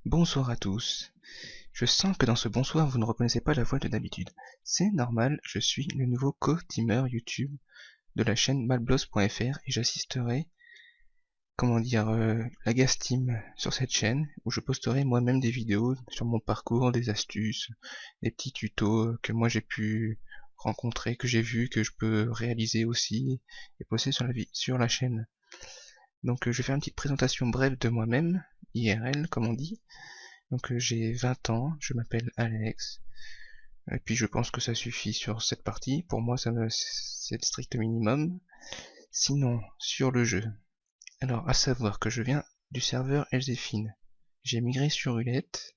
Bonsoir à tous. Je sens que dans ce bonsoir vous ne reconnaissez pas la voix de d'habitude. C'est normal, je suis le nouveau co-teamer YouTube de la chaîne malbloss.fr et j'assisterai, la guest team sur cette chaîne où je posterai moi-même des vidéos sur mon parcours, des astuces, des petits tutos que moi j'ai pu rencontrer, que j'ai vu, que je peux réaliser aussi et poster sur la chaîne. Donc je vais faire une petite présentation brève de moi-même, IRL comme on dit. Donc j'ai 20 ans, je m'appelle Alex, et puis je pense que ça suffit sur cette partie, pour moi c'est le strict minimum. Sinon, sur le jeu, alors à savoir que je viens du serveur Elzefine, j'ai migré sur Hulette,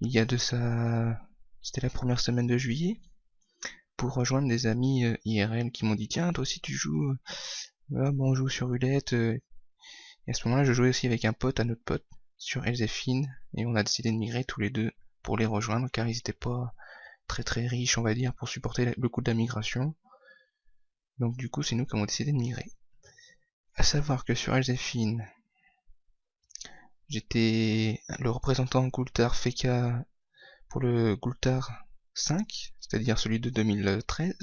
il y a de ça, c'était la première semaine de juillet, pour rejoindre des amis IRL qui m'ont dit tiens toi aussi tu joues, bon on joue sur Hulette, et à ce moment là je jouais aussi avec un pote, un autre pote, sur Elzefine, et on a décidé de migrer tous les deux pour les rejoindre car ils étaient pas très riches on va dire pour supporter le coût de la migration. Donc du coup c'est nous qui avons décidé de migrer. A savoir que sur Elzefine j'étais le représentant Gultar Feka pour le Gultar 5, c'est-à-dire celui de 2013,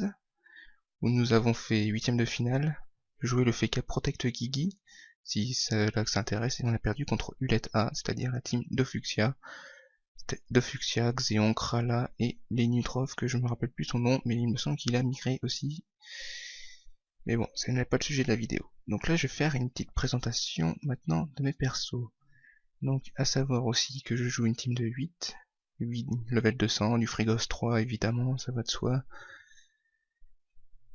où nous avons fait 8ème de finale, joué le Feka Protect Gigi, si cela s'intéresse, et on a perdu contre Hulette A, c'est-à-dire la team Dofuxia, Xeon, Krala et Lenutrov, que je me rappelle plus son nom, mais il me semble qu'il a migré aussi. Mais bon, ce n'est pas le sujet de la vidéo. Donc là, je vais faire une petite présentation maintenant de mes persos. Donc, à savoir aussi que je joue une team de 8 level 200, du Frigos 3 évidemment, ça va de soi.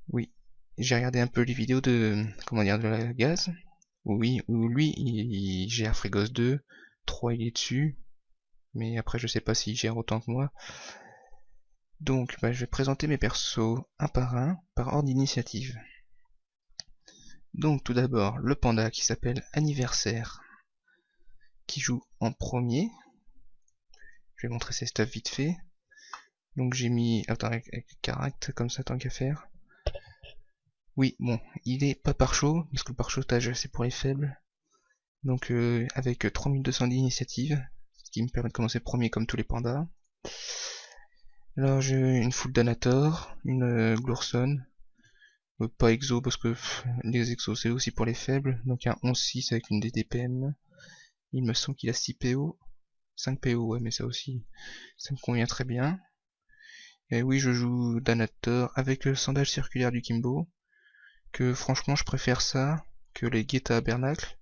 Oui, j'ai regardé un peu les vidéos de, de la gaz. Oui, où lui, il gère Frigos 2, 3 il est dessus, mais après je sais pas s'il gère autant que moi. Donc, je vais présenter mes persos un, par ordre d'initiative. Donc tout d'abord, le panda qui s'appelle Anniversaire, qui joue en premier. Je vais montrer ses stuff vite fait. Donc j'ai mis, attends, avec caractère comme ça tant qu'à faire. Oui, bon, il est pas par chaud, parce que le parchotage c'est pour les faibles. Donc avec 3200 d'initiative, ce qui me permet de commencer premier comme tous les pandas. Alors j'ai une full Danator, une Glourson, pas exo parce que les exos c'est aussi pour les faibles, donc un 11-6 avec une DDPM. Il me semble qu'il a 6 PO, 5 PO, ouais mais ça aussi, ça me convient très bien. Et oui, je joue Danator avec le sandage circulaire du Kimbo, que franchement je préfère ça que les Guetta Bernacle,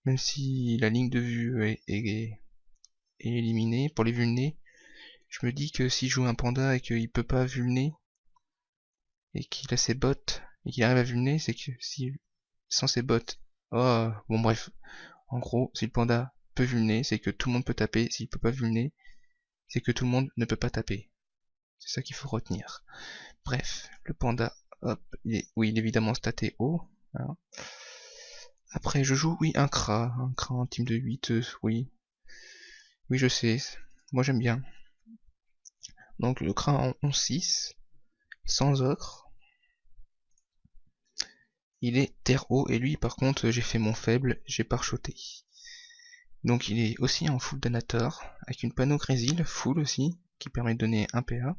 même si la ligne de vue est éliminée pour les vulnés. Je me dis que si je joue un panda et qu'il peut pas vulner, et qu'il a ses bottes, et qu'il arrive à vulner, c'est que si sans ses bottes, oh, bon bref, en gros, si le panda peut vulner, c'est que tout le monde peut taper, s'il peut pas vulner, c'est que tout le monde ne peut pas taper. C'est ça qu'il faut retenir. Bref, le panda, hop, il est évidemment staté haut. Hein. Après, je joue, oui, un Kra en team de 8, oui. Oui, je sais, moi j'aime bien. Donc le Kra en 11-6, sans ocre. Il est terre haut, et lui, par contre, j'ai fait mon faible, j'ai parchoté. Donc il est aussi en full Danator, avec une panneau Grésil, full aussi, qui permet de donner un PA.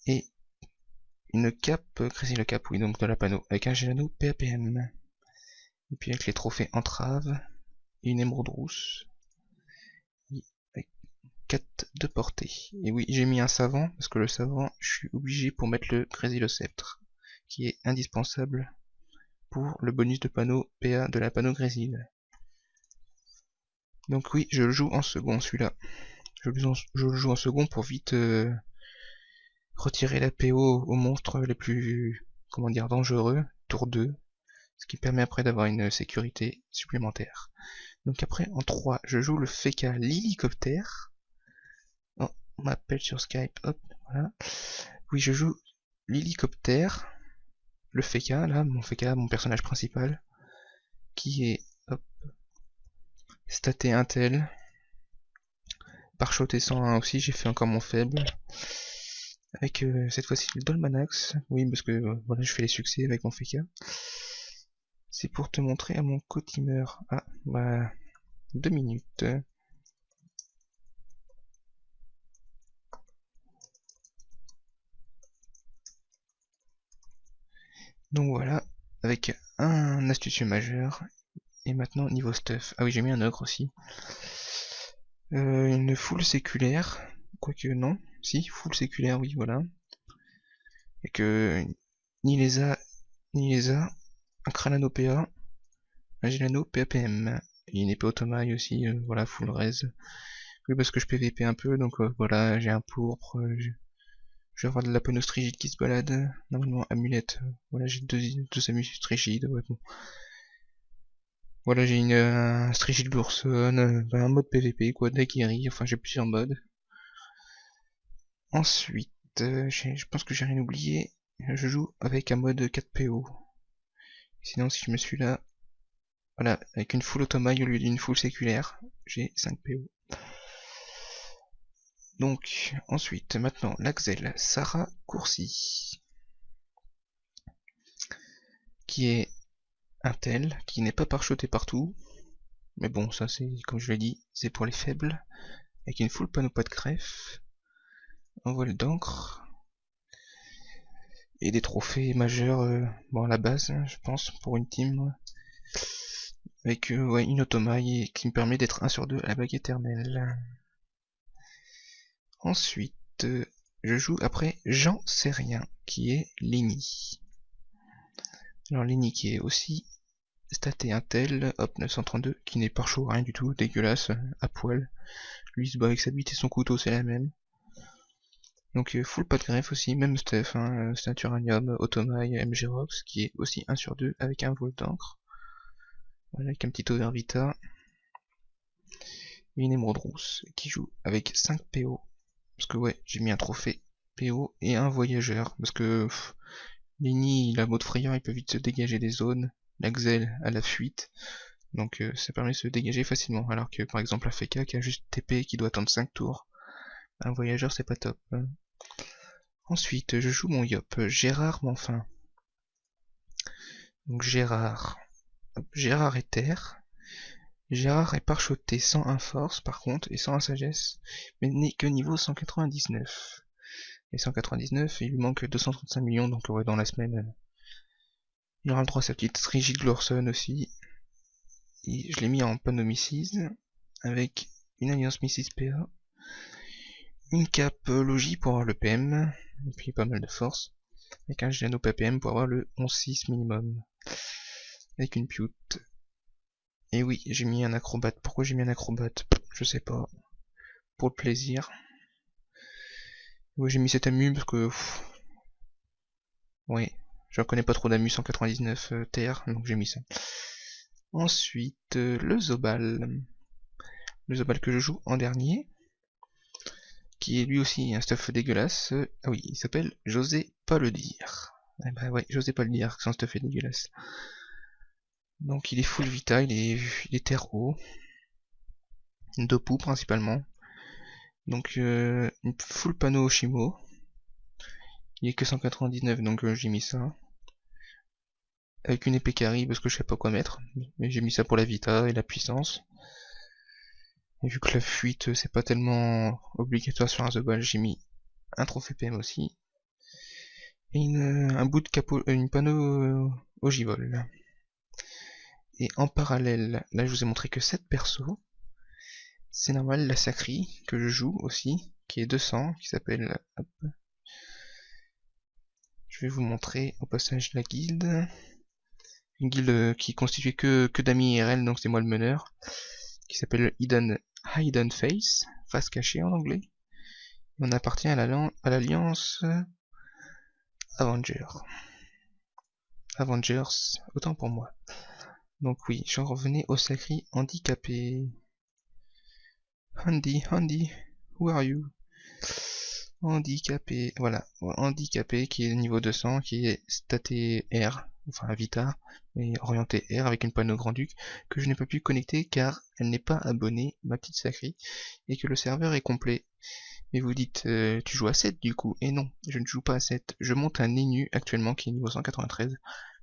Et une cape, Grésil cap, oui, donc de la panneau, avec un Gelano PAPM. Et puis avec les trophées entrave, et une émeraude rousse, avec 4 de portée. Et oui, j'ai mis un savant, parce que le savant, je suis obligé pour mettre le Grésil au sceptre, qui est indispensable pour le bonus de panneau PA de la panneau Grésil. Donc oui, je le joue en second celui-là. Je le joue en second pour vite retirer la PO aux monstres les plus, dangereux, tour 2, ce qui permet après d'avoir une sécurité supplémentaire. Donc après, en 3, je joue le Feka l'hélicoptère. Oh, on m'appelle sur Skype, hop, voilà. Oui, je joue l'hélicoptère, le Feka, là, mon personnage principal, qui est, hop, staté Intel, Pare-shot et 101 aussi, j'ai fait encore mon faible. Avec cette fois-ci le Dolmanax. Oui, parce que voilà, je fais les succès avec mon FK. C'est pour te montrer à mon co-teamer. Ah, bah, 2 minutes. Donc voilà, avec un astucieux majeur. Et maintenant, niveau stuff. Ah oui, j'ai mis un ogre aussi. Une foule séculaire. Quoique non. Si, foule séculaire, oui, voilà. Et que ni les A, un Kranano PA, un Gelano PAPM. Et une épée automaille aussi, voilà, full raise. Oui, parce que je PVP un peu, donc voilà, j'ai un pourpre, je vais avoir de la Panos Strigide qui se balade. Normalement, amulette, voilà, j'ai deux amulettes Strigide, ouais, bon. Voilà, j'ai un Strigide Bourson, un mode PVP, quoi, d'Aguerri, enfin j'ai plusieurs modes. Ensuite, je pense que j'ai rien oublié, je joue avec un mode 4PO. Sinon, si je me suis là, voilà, avec une full automaille au lieu d'une full séculaire, j'ai 5 PO. Donc, ensuite, maintenant, l'Axel Sarah Courcy, qui est un tel, qui n'est pas pare-shoté partout, mais bon, ça c'est, comme je l'ai dit, c'est pour les faibles, avec une full panneau pas de greffe, un voile d'encre, et des trophées majeurs, bon à la base, hein, je pense, pour une team, avec ouais, une automaille qui me permet d'être 1 sur 2 à la bague éternelle. Ensuite, je joue après J'en sais rien, qui est Lenny. Alors Lenny qui est aussi staté un tel, hop, 932, qui n'est pas chaud, rien du tout, dégueulasse, à poil. Lui il se bat avec sa bite et son couteau, c'est la même. Donc full pas de greffe aussi, même stuff, hein, Staturium, Automaille, MG-Rox, qui est aussi 1 sur 2 avec un vol d'encre. Voilà, avec un petit Overvita. Et une émeraude rousse, qui joue avec 5 PO. Parce que ouais, j'ai mis un trophée PO et un voyageur. Parce que Lenny, il a mode frayeur, il peut vite se dégager des zones. L'Axel a la fuite. Donc ça permet de se dégager facilement. Alors que par exemple la FK qui a juste TP et qui doit attendre 5 tours. Un voyageur c'est pas top. Ensuite je joue mon Yop, Gérard Monfin. Donc Gérard est terre. Gérard est pare-shoté 101 force par contre et 101 sagesse. Mais n'est que niveau 199. Et 199, il lui manque 235 millions donc ouais, dans la semaine. Il aura le droit à sa petite Rigid Glorson aussi. Et je l'ai mis en panomycise avec une alliance Mrs PA, une cape Logi pour avoir le PM, et puis pas mal de force, avec un Geno PPM pour avoir le 11-6 minimum, avec une Pute. Et oui, j'ai mis un acrobate. Pourquoi j'ai mis un acrobate? Je sais pas. Pour le plaisir. Ouais, j'ai mis cet amu parce que... ouais, je connais pas trop d'amu 199 TR, donc j'ai mis ça. Ensuite, le Zobal. Le Zobal que je joue en dernier. Qui est lui aussi un stuff dégueulasse. Ah oui, il s'appelle J'osais pas le dire. Eh bah ouais, j'osais pas le dire que son stuff est dégueulasse. Donc il est full vita, il est terre haut. Dopu principalement. Donc une full panneau Oshimo. Il est que 199 donc j'ai mis ça. Avec une épée carry parce que je sais pas quoi mettre. Mais j'ai mis ça pour la vita et la puissance. Et vu que la fuite c'est pas tellement obligatoire sur un The Ball, j'ai mis un trophée PM aussi. Et un bout de capot, une panneau ogivole. Et en parallèle, là je vous ai montré que 7 persos. C'est normal, la Sacri, que je joue aussi, qui est 200, qui s'appelle... hop. Je vais vous montrer au passage la guilde. Une guilde qui est constituée que d'amis IRL, donc c'est moi le meneur. Qui s'appelle Hidden Face, face cachée en anglais. On appartient à l'alliance Avengers, autant pour moi. Donc oui, j'en revenais au Sacri handicapé. Andy, who are you? Handicapé, voilà, handicapé qui est niveau 200, qui est staté R, enfin Vita, mais orientée R avec une panneau Grand-Duc, que je n'ai pas pu connecter car elle n'est pas abonnée, ma petite sacrée, et que le serveur est complet. Mais vous dites, tu joues à 7 du coup, et non, je ne joue pas à 7, je monte un Nenu actuellement qui est niveau 193,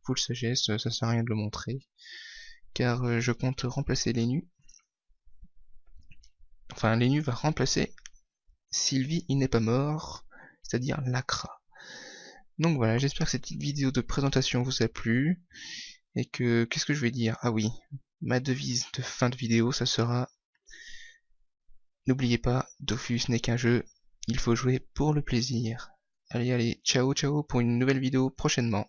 full sagesse, ça sert à rien de le montrer, car je compte remplacer Nenu. Enfin, Nenu va remplacer Sylvie, il n'est pas mort, c'est-à-dire Lacra. Donc voilà, j'espère que cette petite vidéo de présentation vous a plu, et que, qu'est-ce que je vais dire? Ah oui, ma devise de fin de vidéo, ça sera, n'oubliez pas, Dofus n'est qu'un jeu, il faut jouer pour le plaisir. Allez, allez, ciao, ciao pour une nouvelle vidéo prochainement.